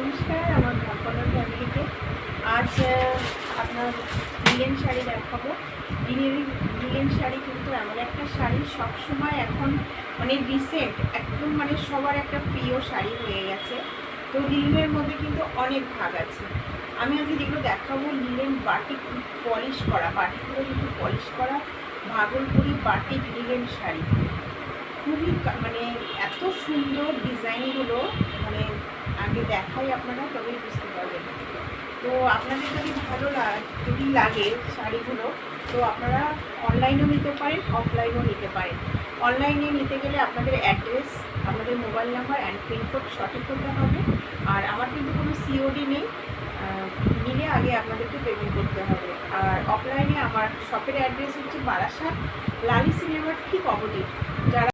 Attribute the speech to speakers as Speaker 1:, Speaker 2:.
Speaker 1: নমস্কার আমার ভাবনার ফ্যামিলিতে। আজ আপনার লিলেন শাড়ি দেখাবো। লিলেন শাড়ি কিন্তু এমন একটা শাড়ি সবসময় এখন মানে রিসেন্ট একদম মানে সবার একটা প্রিয় শাড়ি হয়ে গেছে। তো লিলেনের মধ্যে কিন্তু অনেক ভাগ আছে। আমি আজকে যেগুলো দেখাবো লিলেন বাটিক পলিশ করা, বাটিকগুলো কিন্তু পলিশ করা ভাগলপুরি বাটিক লিলেন শাড়ি। খুবই মানে এত সুন্দর ডিজাইনগুলো, মানে আগে দেখাই আপনারা তবেই বুঝতে পারবেন। তো আপনাদের যদি লাগে শাড়িগুলো, তো আপনারা অনলাইনেও নিতে পারেন, অফলাইনেও নিতে পারেন। অনলাইনে নিতে গেলে আপনাদের অ্যাড্রেস, আপনাদের মোবাইল নাম্বার অ্যান্ড পিনকোড সঠিক হতে হবে। আর আমার কিন্তু কোনো সিওডি নেই, নিলে আগে আপনাদেরকে পেমেন্ট করতে হবে। আর অফলাইনে আমার শপের অ্যাড্রেস হচ্ছে বারাসাত, লালি সিনেমার ঠিক অপোজিট। যারা